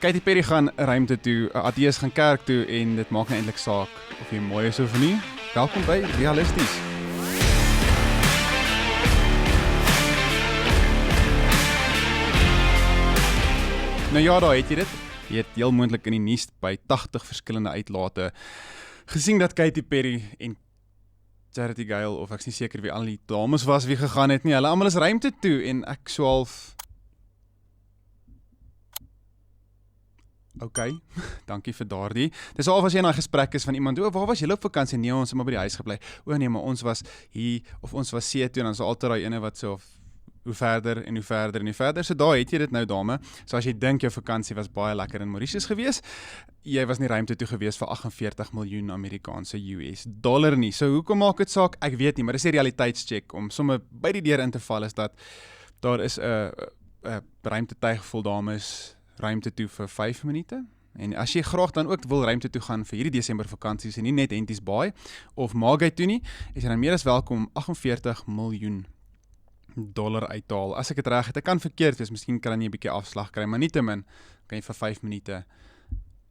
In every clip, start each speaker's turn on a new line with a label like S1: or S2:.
S1: Katy Perry gaan ruimte toe, ateës gaan kerk toe en dit maak nie eintlik saak of jy mooi is of nie. Welkom by Realisties. Nou ja, daar het jy dit. Jy het heel moontlik in die nuus by 80 verskillende uitlate gesien dat Katy Perry en Charity Gale, of ek is nie seker wie al die dames was wie gegaan het nie, hulle almal is ruimte toe en ek so half Okay, dankie vir daardie. Dis al as jy in 'n gesprek is van iemand, waar was julle op vakansie? Nee, ons het maar by die huis gebly. Nee, maar ons was hier, of ons was see toe, en dan is altyd daai ene wat so, hoe verder en hoe verder en hoe verder. So daar het jy dit nou, dame. So as jy dink jou vakansie was baie lekker in Mauritius gewees, jy was nie ruimte toe gewees vir 48 miljoen Amerikaanse US dollar nie. So hoekom maak dit saak? Ek weet nie, maar dis 'n realiteitscheck om sommer by die deur in te val is dat daar is 'n ruimtetuig vol dames ruimte toe vir 5 minute. En as jy graag dan ook wil ruimte toe gaan vir hierdie Desember vakansies en nie net Henties Baai of Magai toe nie, is jy dan meer as welkom om 48 miljoen dollar uithaal. As ek dit reg het, ek kan verkeerd wees, miskien kan jy 'n bietjie afslag kry, maar nietemin kan jy vir 5 minute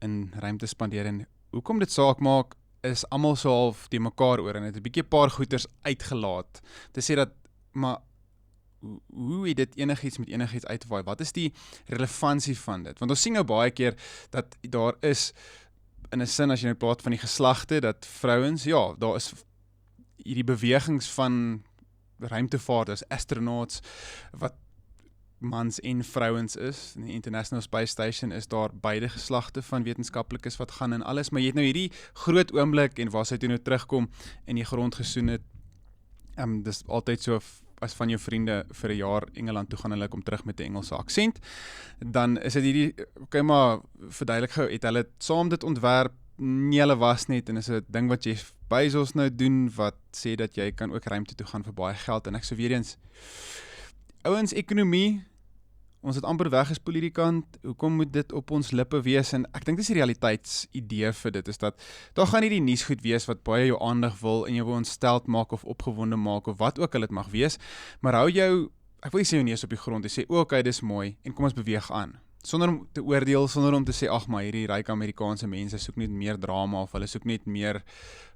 S1: in ruimte spandeer. En hoekom dit saak maak, is almal so half die mekaar oor en het 'n bietjie paar goeters uitgelaat. Te sê dat, maar hoe het dit enigiets uitwaai? Wat is die relevantie van dit? Want ons sien nou baie keer dat daar is, in 'n sin as jy nou praat van die geslagte, dat vrouens, ja, daar is hierdie bewegings van ruimtevaarders, astronauts, wat mans en vrouens is. In die International Space Station is daar beide geslagte van wetenskaplikes wat gaan en alles, maar jy het nou hierdie groot oomblik en waar sy toe nou terugkom en die grond gesoen het. Dis altyd so, as van jou vriende vir 'n jaar Engeland toe gaan, hulle kom terug met 'n Engelse aksent, dan is dit hierdie, okay, maar verduidelik gou, het hulle saam dit ontwerp? Nee, hulle was net, en is 'n ding wat Jeff Bezos nou doen, wat sê dat jy kan ook ruimte toe gaan vir baie geld, en ek so weer eens, ouens, ekonomie, ons het amper weggespoel hierdie kant, hoekom moet dit op ons lippe wees? En ek dink dis die realiteitsidee vir dit, is dat daar gaan hierdie nuusgoed wees wat baie jou aandag wil en jou wil ontsteld maak of opgewonde maak of wat ook al dit mag wees, maar hou jou, ek wil nie sê jou neus op die grond, jy sê, okay, dis mooi, en kom ons beweeg aan. Sonder om te oordeel, sonder om te sê, ag maar hierdie ryk Amerikaanse mense soek net meer drama, of hulle soek net meer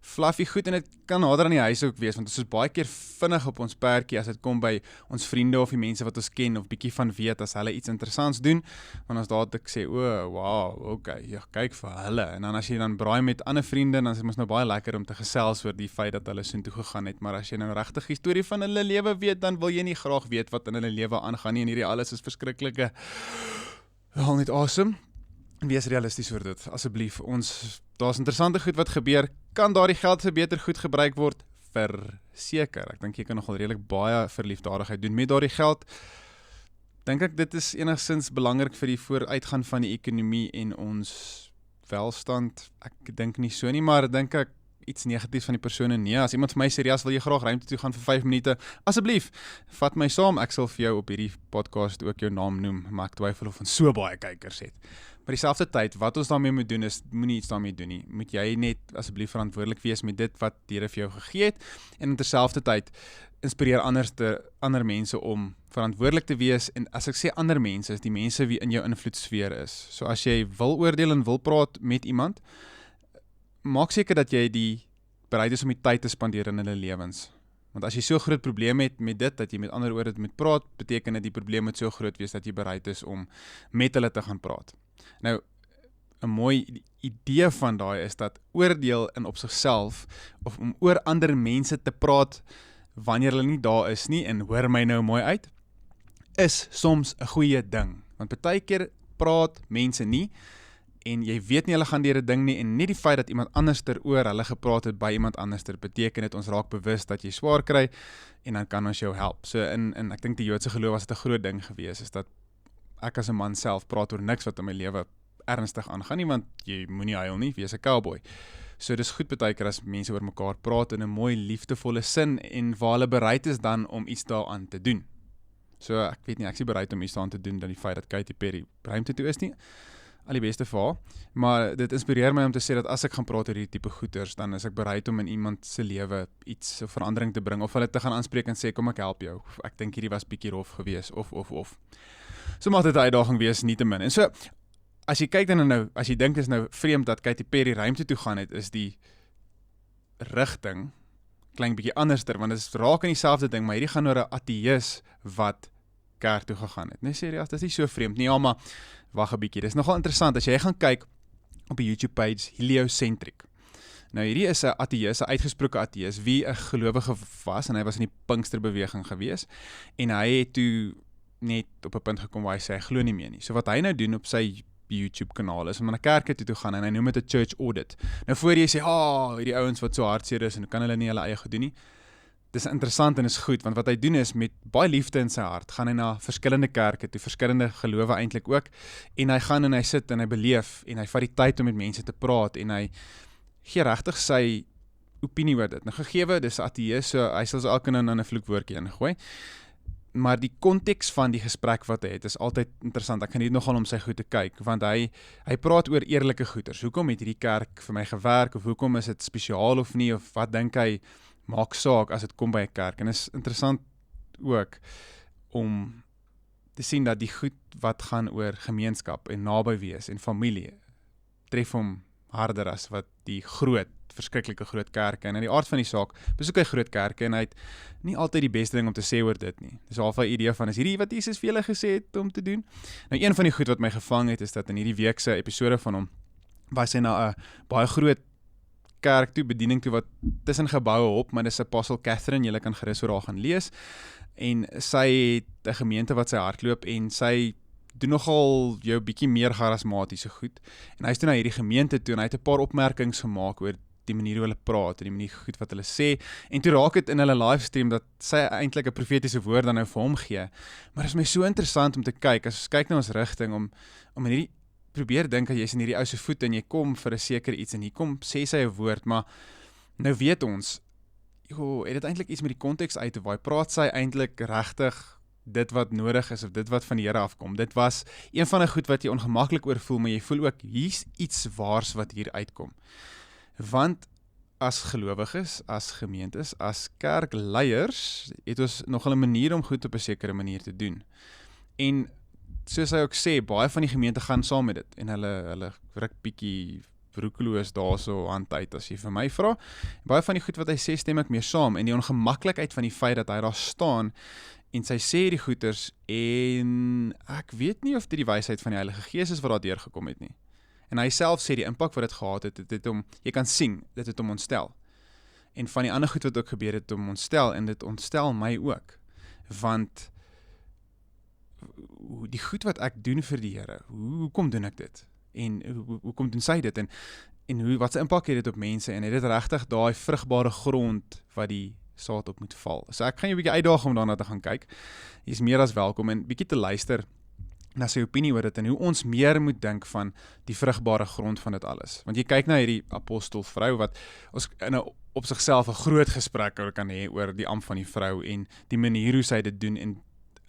S1: fluffy goed, en dit kan nader aan die huis ook wees, want ons is baie keer vinnig op ons perkie as dit kom by ons vriende of die mense wat ons ken, of bietjie van weet as hulle iets interessants doen, want ons dadelik sê, wow, okay, ja, kyk vir hulle, en dan as jy dan braai met ander vriende, dan is dit mos nou baie lekker om te gesels oor die feit dat hulle soontoe gegaan het, maar as jy nou regtig die storie van hulle lewe weet, dan wil jy nie graag weet wat in hulle lewe aangaan nie, en hierdie alles is verskriklike al net awesome. Wees realisties oor dit, asseblief. Daar's interessante goed wat gebeur, kan daardie geld vir beter goed gebruik word? Verseker. Ek dink jy kan nogal redelik baie verliefdadigheid doen met daardie geld. Dink ek dit is enigstens belangrik vir die vooruitgaan van die ekonomie en ons welstand. Ek dink nie so nie, maar dink ek iets negatiefs van die persone, nee, as iemand vir my sê, wil jy graag ruimte toe gaan vir 5 minute, asseblief, vat my saam, ek sal vir jou op hierdie podcast ook jou naam noem, maar ek twyfel of ons so baie kykers het. Maar dieselfde tyd, wat ons daarmee moet doen is, moenie iets daarmee doen nie, moet jy net asseblief verantwoordelik wees met dit wat die Here vir jou gegee het, en terselfde tyd, inspireer ander mense om verantwoordelik te wees, en as ek sê ander mense, is die mense wie in jou invloedsfeer is. So as jy wil oordeel en wil praat met iemand, maak seker dat jy bereid is om die tyd te spandeer in hulle lewens. Want as jy so groot probleem het met dit, dat jy met ander oor dit moet praat, beteken dit die probleem moet so groot wees, dat jy bereid is om met hulle te gaan praat. Nou, 'n mooi idee van daai is dat oordeel in op sigself, of om oor ander mense te praat, wanneer hulle nie daar is nie, en hoor my nou mooi uit, is soms 'n goeie ding. Want baie keer praat mense nie, en jy weet nie hulle gaan deur 'n ding nie, en net die feit dat iemand anderster oor hulle gepraat het by iemand anderster, beteken dit ons raak bewus dat jy swaar kry, en dan kan ons jou help. So in ek dink die Joodse geloof was dit 'n groot ding gewees, is dat ek as 'n man self praat oor niks wat in my lewe ernstig aangaan nie, want jy moenie huil nie, wees 'n cowboy. So dis goed baie keer as mense oor mekaar praat in 'n mooi liefdevolle sin, en waar hulle bereid is dan om iets daaraan te doen. So ek weet nie, ek is bereid om iets daaraan te doen, dan die feit dat Katy Perry ruimte toe is nie, al die beste vir haar, maar dit inspireer my om te sê dat as ek gaan praat oor hierdie tipe goeters, dan is ek bereid om in iemand se lewe iets, verandering te bring, of hulle te gaan aanspreek en sê, kom ek help jou, ek dink hierdie was bietjie rof gewees, of. So mag dit 'n uitdaging wees, nietemin. En so, as jy kyk dan nou, as jy dink is nou vreemd dat Katy Perry ruimte toe gaan het, is die rigting klein bietjie anderster, want dit is raak in dieselfde ding, maar hierdie gaan oor 'n ateïs wat kerk toe gegaan het. Nee, serieus, dit is nie so vreemd nie, ja, maar wag 'n bietjie. Dis nogal interessant as jy gaan kyk op die YouTube page Heliocentric. Nou hierdie is 'n ateïs, 'n uitgesproke ateïs, wie 'n gelowige was en hy was in die Pinksterbeweging gewees en hy het toe net op 'n punt gekom waar hy sê hy glo nie meer nie. So wat hy nou doen op sy YouTube kanaal is om na kerke toe gaan en hy noem dit 'n church audit. Nou voor jy sê, hierdie ouens wat so hartseer is en kan hulle nie hulle eie goed doen nie. Dis interessant en is goed, want wat hy doen is met baie liefde in sy hart, gaan hy na verskillende kerke toe, verskillende gelowe eintlik ook, en hy gaan en hy sit en hy beleef en hy vat die tyd om met mense te praat en hy gee regtig sy opinie oor dit. Nou gegeewe, dis ateïs, so hy sal elke nou 'n vloekwoordjie ingooi. Maar die konteks van die gesprek wat hy het, is altyd interessant. Ek geniet nogal om sy goed te kyk, want hy praat oor eerlike goeders. Hoekom het hierdie kerk vir my gewerk, of hoekom is dit spesiaal of nie, of wat dink hy maak saak as dit kom by 'n kerk. En is interessant ook om te sien dat die goed wat gaan oor gemeenskap en naby wees en familie, tref hom harder as wat die verskriklike groot kerke, en in die aard van die saak, besoek hy groot kerke, en hy het nie altyd die beste ding om te sê oor dit nie. Dis half 'n idee van, is hierdie wat Jesus vir julle gesê het om te doen? Nou, een van die goed wat my gevang het, is dat in hierdie week se episode van hom, was hy na 'n baie groot kerk toe, bediening toe, wat tussen geboue op, maar dis Apostle Catherine, julle kan gerus oor haar gaan lees, en sy het 'n gemeente wat sy hardloop, en sy doen nogal jou bietjie meer charismatiese goed, en hy is toe na hierdie gemeente toe, en hy het 'n paar opmerkings gemaak oor die manier hoe hulle praat, en die manier goed wat hulle sê, en toe raak het in hulle livestream, dat sy eintlik 'n profetiese woord dan nou vir hom gee, maar is my so interessant om te kyk, as ons kyk na ons rigting, om in hierdie, probeer dink, dat jy is in hierdie ou se voet, en jy kom vir 'n sekere iets, en hier kom, sê sy 'n woord, maar nou weet ons, het dit eintlik iets met die konteks uit te waai, praat sy eintlik regtig dit wat nodig is, of dit wat van die Here afkom. Dit was een van die goed wat jy ongemaklik oor voel, maar jy voel ook, hier's iets waars wat hier uitkom. Want as gelowiges, as gemeentes, as kerkleiers, het ons nogal 'n manier om goed op 'n sekere manier te doen. En soos hy ook sê, baie van die gemeente gaan saam met dit, en hulle ruk bietjie roekeloos daarso hand uit, as jy vir my vra. Baie van die goed wat hy sê, stem ek mee saam, en die ongemaklikheid van die feit dat hy daar staan, en sy sê die goeters, en ek weet nie of dit die wysheid van die Heilige Gees is wat daar deurgekom het nie. En hy self sê die impak wat dit gehad het, dit hom, jy kan sien, dit het hom ontstel. En van die ander goed wat ook gebeur het, hom ontstel, en dit ontstel my ook. Want die goed wat ek doen vir die Here, hoekom doen ek dit? En hoekom doen sy dit? En wat se impak het dit op mense? En het dit regtig daai vrugbare grond wat die saad op moet val? So ek gaan jou 'n bietjie uitdaag om daarna te gaan kyk. Jy is meer as welkom, en bietjie te luister na sy opinie oor dit, en hoe ons meer moet dink van die vrugbare grond van dit alles. Want jy kyk na hierdie apostelvrou, wat ons op sigself 'n groot gesprek kan hê oor die ampt van die vrou, en die manier hoe sy dit doen, en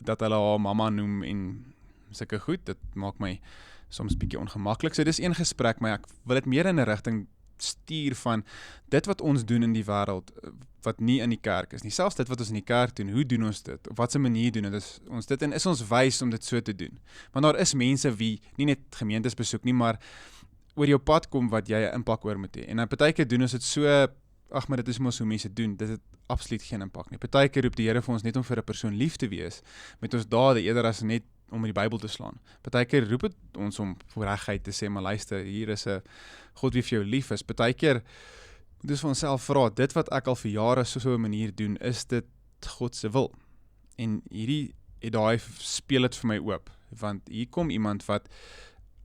S1: dat hulle haar mamma noem, en sulke goed, dit maak my soms bietjie ongemaklik. So dis een gesprek, maar ek wil dit meer in 'n rigting stuur van dit wat ons doen in die wêreld, wat nie in die kerk is nie. Selfs dit wat ons in die kerk doen, hoe doen ons dit? Op watse manier doen ons dit, en is ons wys om dit so te doen? Want daar is mense wie nie net gemeentes besoek nie, maar oor jou pad kom wat jy 'n impak oor moet hê. En dan partykeer doen ons dit so, maar dit is mos hoe mense doen, dit het absoluut geen impak nie. Partykeer roep die Here vir ons net om vir 'n persoon lief te wees met ons dade, eerder as net om in die Bybel te slaan. Partykeer roep dit ons om regheid te sê, maar luister, hier is 'n God wie vir jou lief is. Partykeer moet ons vir onsself vra, dit wat ek al vir jare so 'n manier doen, is dit God se wil? En hierdie het daai speel dit vir my oop, want hier kom iemand wat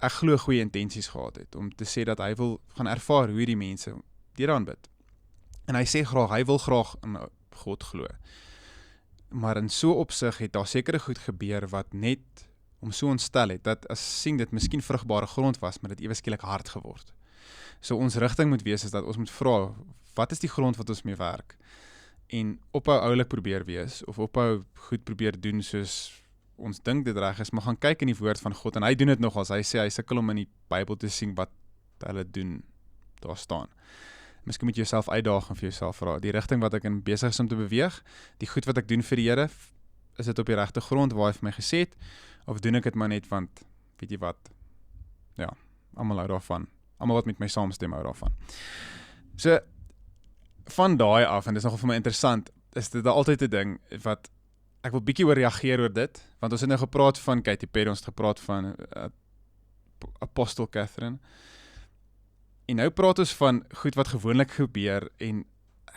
S1: ek glo goeie intensies gehad het, om te sê dat hy wil gaan ervaar hoe die mense deur aanbid. En hy sê graag, hy wil graag in God glo. Maar in so opsig het daar sekere goed gebeur wat net om so ontstel het, dat as sien dit miskien vrugbare grond was, maar dit ewe skielik hard geword. So ons rigting moet wees, is dat ons moet vra, wat is die grond wat ons mee werk? En ophou oulik probeer wees, of ophou goed probeer doen soos ons dink dit reg is, maar gaan kyk in die woord van God, en hy doen dit nogals, hy sê, hy sukkel om in die Bybel te sien wat hulle doen, daar staan. Miskien moet jy jouself uitdaag en vir jouself vra, die rigting wat ek in besig is om te beweeg, die goed wat ek doen vir die Here, is dit op die regte grond waar hy vir my gesê het, of doen ek dit maar net want, weet jy wat, ja, almal hou daarvan. Almal wat met my saamstem hou daarvan. So, van daai af, en dis nogal vir my interessant, is dit altyd 'n ding wat ek wil bietjie oor reageer oor dit, want ons het nou gepraat van Katy Perry, ons het gepraat van Apostle Catherine, en nou praat ons van goed wat gewoonlik gebeur, en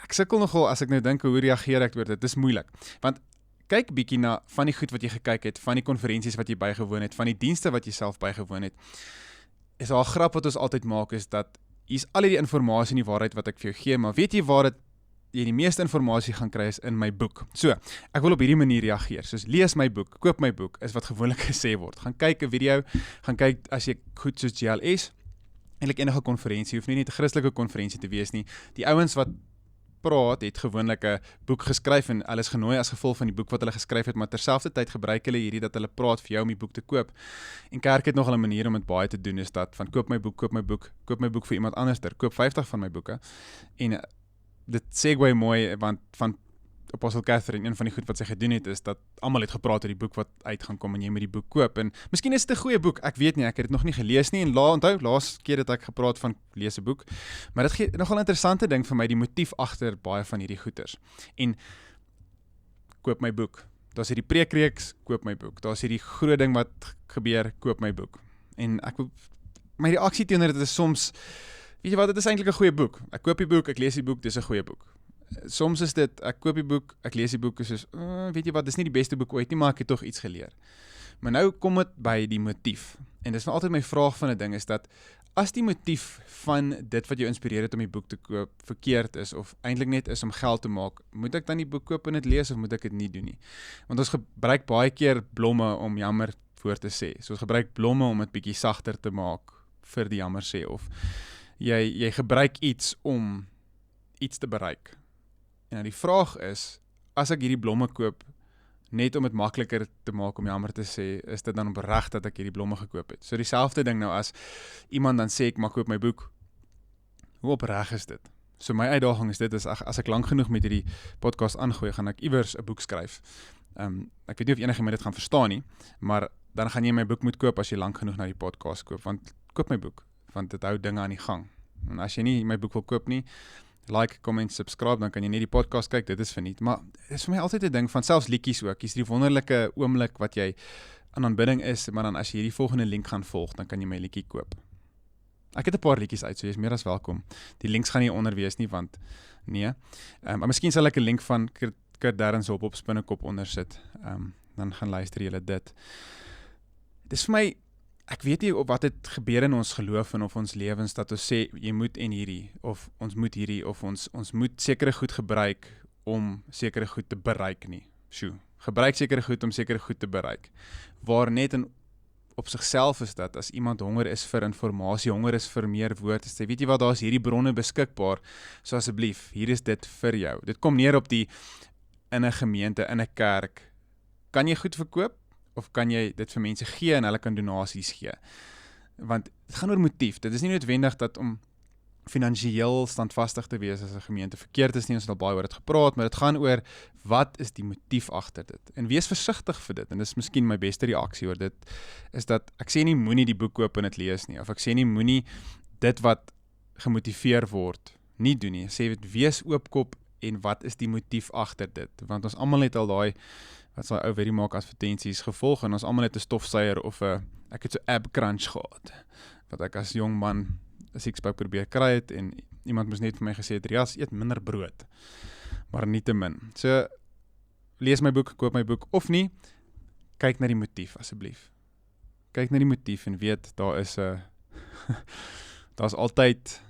S1: ek sukkel nogal as ek nou dink hoe reageer ek oor dit, dit is moeilik, want kyk bietjie na van die goed wat jy gekyk het, van die konferensies wat jy bygewoon het, van die dienste wat jy self bygewoon het, is daar 'n grap wat ons altyd maak, is dat hier's al die inligting en die waarheid wat ek vir jou gee, maar weet jy waar jy die meeste inligting gaan kry is in my boek. So, ek wil op hierdie manier reageer, soos lees my boek, koop my boek, is wat gewoonlik gesê word. Gaan kyk 'n video, gaan kyk as jy goed soos GLS, eintlik enige konferensie, hoef nie net 'n Christelike konferensie te wees nie. Die ouens wat praat, het gewoonlik 'n boek geskryf en hulle is genooi as gevolg van die boek wat hulle geskryf het, maar terselfdertyd gebruik hulle hierdie dat hulle praat vir jou om die boek te koop. En kerk het nog 'n manier om dit baie te doen, is dat van koop my boek, koop my boek, koop my boek vir iemand anderster, koop 50 van my boeke. En dit segue mooi, want van Apostle Catherine, een van die goed wat sy gedoen het, is dat almal het gepraat oor die boek wat uit gaan kom en jy moet die boek koop. En miskien is dit 'n goeie boek, ek weet nie, ek het dit nog nie gelees nie, en onthou, laas keer het ek gepraat van lees 'n boek, maar dit gee nogal 'n interessante ding vir my, die motief agter baie van hierdie goeters. En koop my boek. Daar's hierdie preekreeks, koop my boek. Daar's hierdie groot ding wat gebeur, koop my boek. En my reaksie teenoor dit is soms, weet jy wat, dit is eintlik 'n goeie boek. Ek koop die boek, ek lees die boek, dis 'n goeie boek. Soms is dit, ek koop die boek, ek lees die boek, is soos, weet jy wat, dis nie die beste boek ooit nie, maar ek het tog iets geleer. Maar nou kom dit by die motief. En dis altyd my vraag van 'n ding, is dat, as die motief van dit wat jou inspireer het om die boek te koop, verkeerd is, of eintlik net is om geld te maak, moet ek dan die boek koop en dit lees, of moet ek dit nie doen nie? Want ons gebruik baie keer blomme om jammer voor te sê. So ons gebruik blomme om dit bietjie sagter te maak vir die jammer sê, of jy gebruik iets om iets te bereik. En nou die vraag is, as ek hierdie blomme koop, net om dit makliker te maak om jammer te sê, is dit dan opreg dat ek hierdie blomme gekoop het? So dieselfde ding nou, as iemand dan sê, ek mag koop my boek, hoe opreg is dit? So my uitdaging is dit, is as ek lank genoeg met hierdie podcast aangooi, gaan ek iewers 'n boek skryf. Ek weet nie of enigiemand dit gaan verstaan nie, maar dan gaan jy my boek moet koop as jy lank genoeg na die podcast koop, want koop my boek, want dit hou dinge aan die gang. En as jy nie my boek wil koop nie, like, comment, subscribe, dan kan jy net die podcast kyk, dit is verniet. Maar dit is vir my altyd 'n ding van selfs liedjies ook, is die wonderlike oomblik wat jy aan aanbidding is, maar dan as jy hierdie volgende link gaan volg, dan kan jy my liedjie koop. Ek het 'n paar liedjies uit, so jy is meer as welkom. Die links gaan nie onder wees nie, want nee. Maar miskien sal ek 'n link van Kurt Darrens op Spinnekop onder sit. Dan gaan luister julle dit. Dit is vir my, ek weet nie wat het gebeur in ons geloof en of ons lewens, dat ons sê, jy moet en hierdie, of ons moet hierdie, of ons moet sekere goed gebruik om sekere goed te bereik nie. Gebruik sekere goed om sekere goed te bereik. Waar net op sigself is dat, as iemand honger is vir informasie, honger is vir meer woord, sê, weet jy wat, daar is hierdie bronne beskikbaar, so asseblief, hier is dit vir jou. Dit kom neer op die, in 'n gemeente, in 'n kerk, kan jy goed verkoop, of kan jy dit vir mense gee en hulle kan donasies gee? Want dit gaan oor motief. Dit is nie noodwendig dat om finansiëel standvastig te wees as 'n gemeente verkeerd is nie, ons het al baie oor dit gepraat, maar dit gaan oor, wat is die motief agter dit? En wees versigtig vir dit, en dis miskien my beste reaksie oor dit, is dat, ek sê nie moenie die boek koop en dit lees nie, of ek sê nie moenie dit wat gemotiveer word, nie doen nie. Ek sê, wees oopkop, en wat is die motief agter dit? Want ons almal het al daai, wat sy ou weer maak advertensies gevolg, en ons almal het 'n stofsuier of ek het so ab crunch gehad, wat ek as jong man 'n sixpack probeer kry het, en iemand moes net vir my gesê het, Rias, eet minder brood, maar nie te min. So, lees my boek, koop my boek, of nie, kyk na die motief, asseblief. Kyk na die motief, en weet, daar is altyd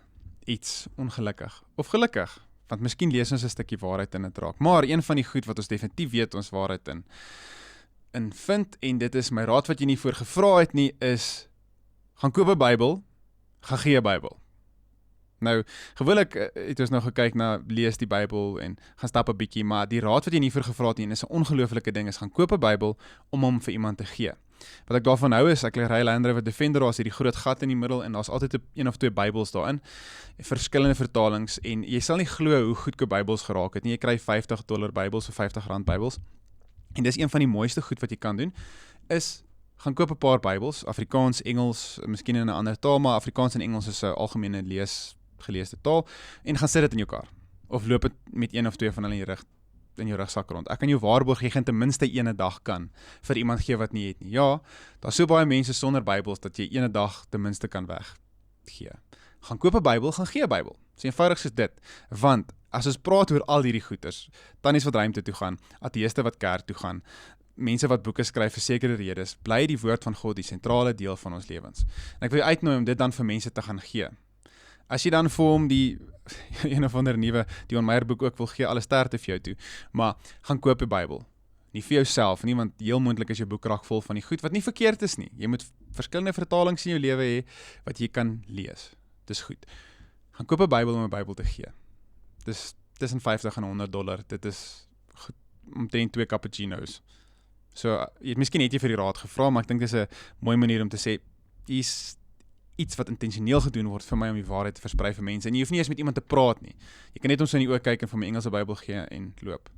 S1: iets ongelukkig, of gelukkig, want miskien lees ons 'n stukkie waarheid in dit raak. Maar een van die goed wat ons definitief weet ons waarheid in vind, en dit is my raad wat jy nie voor gevra het nie, is, gaan koop 'n Bybel, gaan gee 'n Bybel. Nou, gewoonlik het ons nou gekyk na, lees die Bybel, en gaan stap 'n bietjie, maar die raad wat jy nie voor gevra het nie, is 'n ongelooflike ding, is gaan koop 'n Bybel, om hom vir iemand te gee. Wat ek daarvan hou is, ek ry Land Rover Defender, daar is hierdie groot gat in die middel, en daar's altyd een of twee Bybels daarin, verskillende vertalings, en jy sal nie glo hoe goedkoop Bybels geraak het nie. Jy kry $50 Bybels of R50 Bybels, en dis een van die mooiste goed wat jy kan doen, is gaan koop 'n paar Bybels, Afrikaans, Engels, miskien in 'n ander taal, maar Afrikaans en Engels is 'n algemene geleesde taal, en gaan sit dit in jou kar. Of loop dit met een of twee van hulle in jou rugsak rond. Ek kan jou waarborg, jy gaan ten minste ene dag kan vir iemand gee wat nie het nie. Ja, daar's so baie mense sonder Bybels dat jy ene dag ten minste kan weggee. Gaan koop 'n Bybel, gaan gee 'n Bybel. So eenvoudig soos dit. Want as ons praat oor al hierdie goeters, tannies wat ruimte toe gaan, ateëste wat kerk toe gaan, mense wat boeke skryf vir sekere redes, bly die woord van God die sentrale deel van ons lewens. En ek wil jou uitnooi om dit dan vir mense te gaan gee. As jy dan vir hom die een of ander nuwe Dion Meyer boek ook wil gee, alle sterkte vir jou toe, maar gaan koop 'n Bybel. Nie vir jouself nie, want heel moontlik is jou boekrak vol van die goed wat nie verkeerd is nie. Jy moet verskillende vertalings in jou lewe hê wat jy kan lees. Dis goed. Gaan koop 'n Bybel om 'n Bybel te gee. Dis tussen $50 en $100. Dit is omtrent 2 cappuccino's. So, miskien het jy vir die raad gevra, maar ek dink dis 'n mooi manier om te sê, hier's iets wat intentioneel gedoen word vir my om die waarheid te versprei vir mense. En jy hoef nie eens met iemand te praat nie. Jy kan net ons in die oë kyk en vir my Engelse Bybel gee en loop.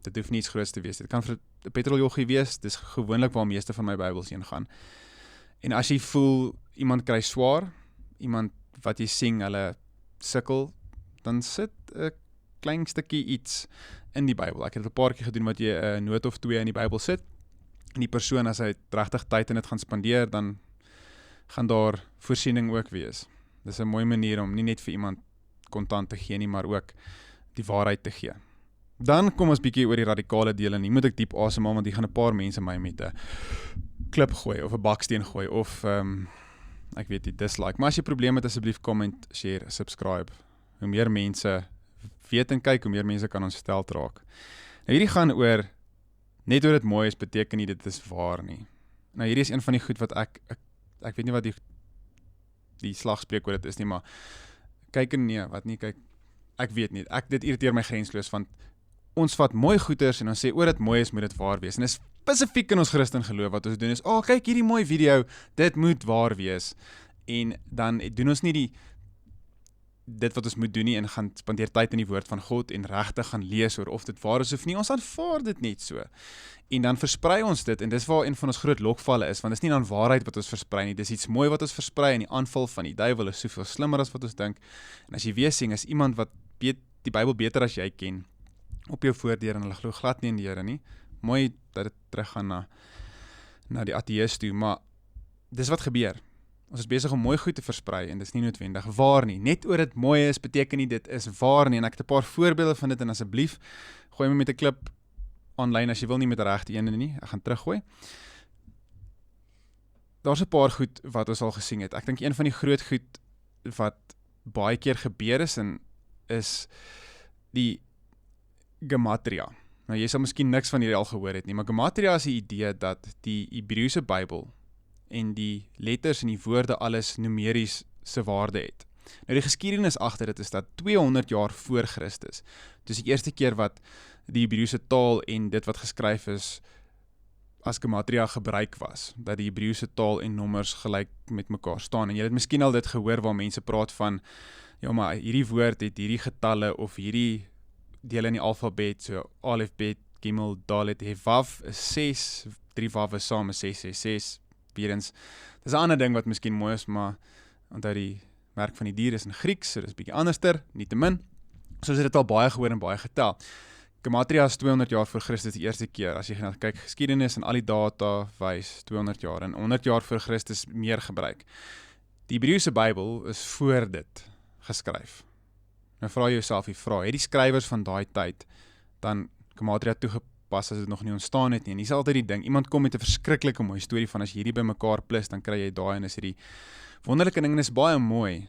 S1: Dit hoef nie iets groots te wees. Dit kan vir 'n petroljoggie wees. Dis gewoonlik waar meeste van my Bybels heen gaan. En as jy voel iemand kry swaar, iemand wat jy sien hulle sukkel, dan sit 'n klein stukkie iets in die Bybel. Ek het 'n paar keer gedoen wat jy 'n noot of 2 in die Bybel sit. En die persoon, as hy regtig tyd in dit gaan spandeer, dan gaan daar voorsiening ook wees. Dis 'n mooi manier om nie net vir iemand kontant te gee nie, maar ook die waarheid te gee. Dan kom ons bietjie oor die radikale deel, en hier moet ek diep asemhaal, want hier gaan 'n paar mense my met 'n klip gooi, of 'n baksteen gooi, of ek weet nie, dislike. Maar as jy probleme het, asseblief comment, share, subscribe. Hoe meer mense weet en kyk, hoe meer mense kan ons stel raak. Nou hierdie gaan oor, net oor dit mooi is, beteken nie dit is waar nie. Nou hierdie is een van die goed wat ek weet nie wat die slagspreek oor dit is nie, maar kyk en nee, wat nie kyk, ek weet nie, dit irriteer my grensloos, want ons vat mooi goeders en ons sê oor dit mooi is, moet dit waar wees. En is spesifiek in ons Christen geloof wat ons doen is, kyk hierdie mooi video, dit moet waar wees. En dan doen ons nie dit wat ons moet doen nie, en gaan spandeer tyd in die woord van God en regtig gaan lees oor of dit waar is of nie. Ons aanvaar dit net so. En dan versprei ons dit, en dis waar een van ons groot lokvalle is, want dis nie dan waarheid wat ons versprei nie, dis iets mooi wat ons versprei, en die aanval van die duiwel is soveel slimmer as wat ons dink. En as jy weer sien, is iemand wat die Bybel beter as jy ken, op jou voordeur, en hulle glo glad nie in die Here nie. Mooi dat dit teruggaan na die ateïs toe, maar dis wat gebeur. Ons is besig om mooi goed te versprei, en dit is nie noodwendig waar nie. Net oor dit mooi is, beteken nie dit is waar nie, en ek het 'n paar voorbeelde van dit, en asseblief, gooi my met 'n klip online as jy wil, nie met die regte ene nie, ek gaan teruggooi. Daar's 'n paar goed wat ons al gesien het. Ek dink een van die groot goed wat baie keer gebeur is die gematria. Nou jy sal miskien niks van hierdie al gehoor het nie, maar gematria is die idee dat die Hebreëse Bybel en die letters en die woorde alles numeries se waarde het. Nou die geskiedenis agter dit is dat 200 jaar voor Christus, dis die eerste keer wat die Hebreëse taal en dit wat geskryf is as gematria gebruik was, dat die Hebreëse taal en nommers gelyk met mekaar staan. En jy het miskien al dit gehoor waar mense praat van, ja maar hierdie woord het hierdie getalle of hierdie dele in die alfabet, so Alef, Bet, Gimel, Dalet, He, Vav is 6, 3 Vav is saam is 666, weer eens. Dis 'n ander ding wat miskien mooi is, maar onthou die merk van die dier is in Grieks, so dis bietjie anderster, nietemin. Soos het dit al baie gehoor en baie getel. Gematria is 200 jaar voor Christus die eerste keer, as jy gaan kyk geskiedenis en al die data wys 200 jaar, en 100 jaar voor Christus meer gebruik. Die Hebreëse Bybel is voor dit geskryf. Nou vra jy jouself die vraag, het die skrywers van daai tyd dan gematria toegepas as dit nog nie ontstaan het nie? En dis altyd die ding, iemand kom met 'n verskriklike mooi storie van as jy hierdie bymekaar plus, dan kry jy daai, en is hierdie wonderlike ding, en is baie mooi.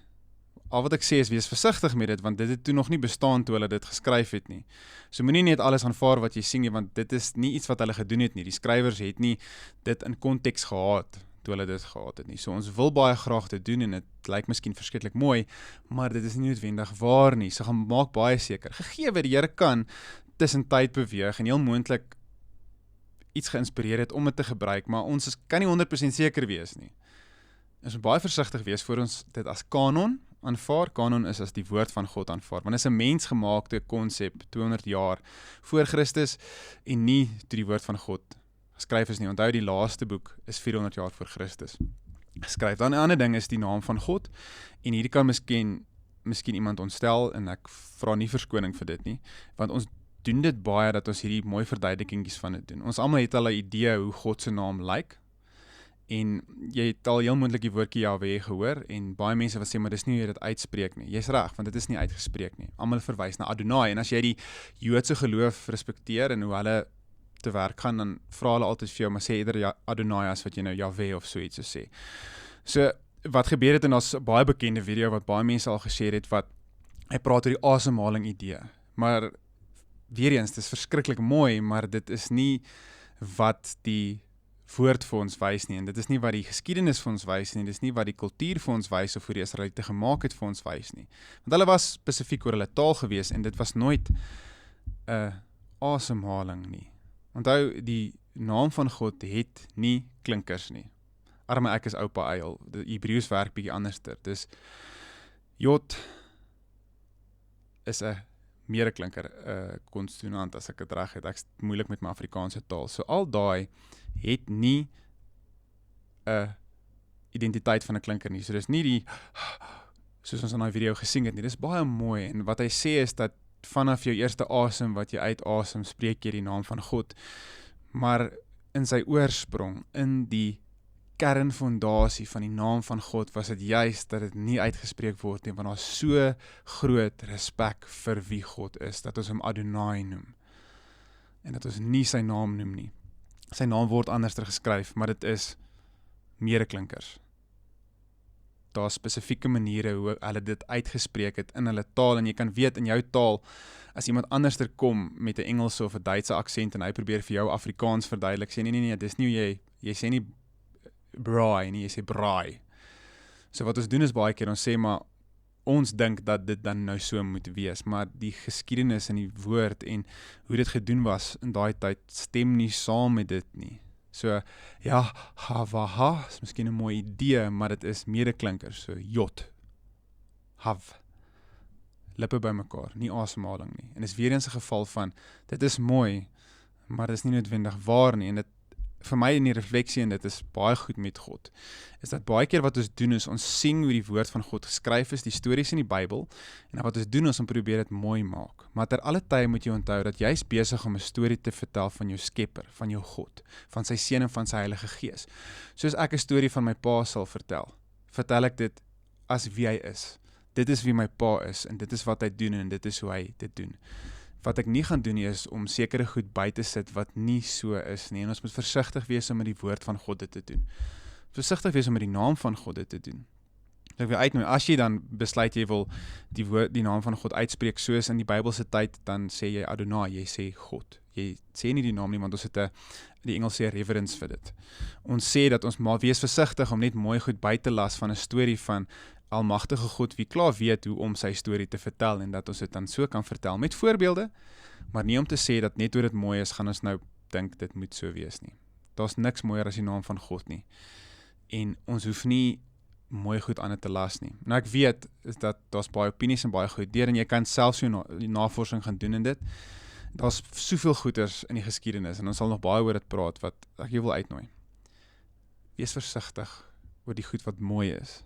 S1: Al wat ek sê is, wees versigtig met dit, want dit het toe nog nie bestaan toe hulle dit geskryf het nie. So moenie net alles aanvaar wat jy sien nie, want dit is nie iets wat hulle gedoen het nie. Die skrywers het nie dit in konteks gehad toe hulle dit gehad het nie. So ons wil baie graag dit doen, en dit lyk miskien verskriklik mooi, maar dit is nie noodwendig waar nie. So gaan maak baie seker. Gegee die Here kan tussen tyd beweeg en heel moontlik iets geïnspireer het om dit te gebruik, maar ons kan nie 100% seker wees nie. Ons moet baie versigtig wees voor ons dit as kanon aanvaar. Kanon is as die woord van God aanvaar, want dit is 'n mensgemaakte konsep 200 jaar voor Christus en nie toe die woord van God geskryf is nie. Onthou die laaste boek is 400 jaar voor Christus geskryf. Dan 'n ander ding is die naam van God, en hierdie kan miskien iemand ontstel, en ek vra nie verskoning vir dit nie, want ons doen dit baie, dat ons hierdie mooi verduidelikingies van dit doen. Ons almal het al 'n idee hoe God se naam lyk, en jy het al heel moontlik die woordjie Jahwe gehoor, en baie mense wat sê, maar dis nie hoe jy dit uitspreek nie. Jy's reg, want dit is nie uitgespreek nie. Almal verwys na Adonai, en as jy die Joodse geloof respekteer, en hoe hulle te werk gaan, dan vra hulle altyd vir jou, maar sê eerder Adonai as wat jy nou Jahwe of so iets sê. So, wat gebeur het, en daar's 'n baie bekende video wat baie mense al geshare het, wat hy praat oor die asemhaling idee, maar weer eens, dit is verskriklik mooi, maar dit is nie wat die woord vir ons wys nie, en dit is nie wat die geskiedenis vir ons wys nie, dit is nie wat die kultuur vir ons wys, of hoe die Israeliete gemaak het vir ons wys nie, want hulle was spesifiek oor hulle taal gewees, en dit was nooit 'n asemhaling nie. Onthou, die naam van God het nie klinkers nie. Arme ek is oupa eil, die Hebreëus werk bietjie anderster, dus Jod is 'n meer 'n klinker, konsonant as ek dit reg het, ek is moeilik met my Afrikaanse taal, so al daai het nie 'n identiteit van 'n klinker nie, so dis nie die, soos ons in daai video gesien het nie, dis baie mooi, en wat hy sê is dat vanaf jou eerste asem wat jy uitasem, spreek jy die naam van God, maar in sy oorsprong, in die kernfondasie van die naam van God, was dit juist dat dit nie uitgespreek word nie, want daar is so groot respek vir wie God is, dat ons hom Adonai noem, en dat ons nie sy naam noem nie. Sy naam word anderster geskryf, maar dit is medeklinkers. Daar is spesifieke maniere hoe hulle dit uitgespreek het in hulle taal, en jy kan weet in jou taal, as iemand anderster kom met 'n Engelse of 'n Duitse aksent, en hy probeer vir jou Afrikaans verduidelik, sê nee, dis nie hoe jy sê nie braai nie, jy sê braai. So wat ons doen is baie keer, ons sê maar, ons dink dat dit dan nou so moet wees, maar die geskiedenis en die woord, en hoe dit gedoen was in daai tyd, stem nie saam met dit nie. So, ja, havaha, is miskien 'n mooi idee, maar dit is medeklinkers, so jot, hav, lippe by mekaar, nie asemhaling nie. En is weer eens 'n geval van, dit is mooi, maar dit is nie noodwendig waar nie, en dit, vir my in die refleksie, en dit is baie goed met God, is dat baie keer wat ons doen is, ons sien hoe die woord van God geskryf is, die stories in die Bybel, en wat ons doen is, om probeer dit mooi maak. Maar ter alle tye moet jy onthou, dat jy is besig om 'n storie te vertel van jou Skepper, van jou God, van sy Seun en van sy Heilige Gees. Soos ek 'n storie van my pa sal vertel ek dit as wie hy is. Dit is wie my pa is, en dit is wat hy doen, en dit is hoe hy dit doen. Wat ek nie gaan doen nie, is om sekere goed by te sit wat nie so is nie, en ons moet versigtig wees om met die woord van God dit te doen. Versigtig wees om met die naam van God dit te doen. Ek wil uitnooi, as jy dan besluit jy wil die naam van God uitspreek, soos in die Bybelse tyd, dan sê jy Adonai, jy sê God. Jy sê nie die naam nie, want ons het die Engels sê reverence vir dit. Ons sê dat ons maar wees versigtig om net mooi goed by te las van 'n storie van almagtige God, wie klaar weet hoe om sy storie te vertel, en dat ons dit dan so kan vertel met voorbeelde, maar nie om te sê dat net hoe dit mooi is, gaan ons nou dink dit moet so wees nie. Daar's niks mooier as die naam van God nie, en ons hoef nie mooi goed aan te las nie. Nou ek weet, is dat daar's baie opinies en baie goed deur, en jy kan self so die navorsing gaan doen in dit. Daar's soveel goeters in die geskiedenis, en ons sal nog baie oor dit praat, wat ek jou wil uitnooi. Wees versigtig oor die goed wat mooi is.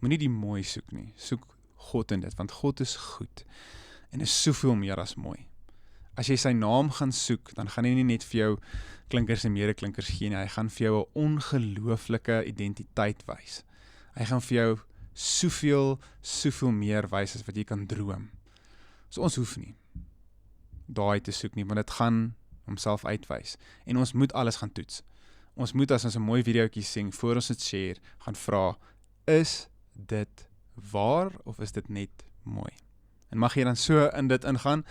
S1: Moenie die mooi soek nie, soek God in dit, want God is goed, en is soveel meer as mooi. As jy sy naam gaan soek, dan gaan hy nie net vir jou klinkers en medeklinkers gee nie, hy gaan vir jou 'n ongelooflike identiteit wys. Hy gaan vir jou soveel meer wys as wat jy kan droom. So ons hoef nie daai te soek nie, want dit gaan homself uitwys, en ons moet alles gaan toets. Ons moet, as ons 'n mooi videoetjie sien, voor ons dit share, gaan vra, is dit waar, of is dit net mooi? En mag jy dan so in dit ingaan,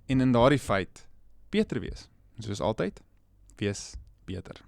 S1: en in daardie feit beter wees. Soos altyd, wees beter.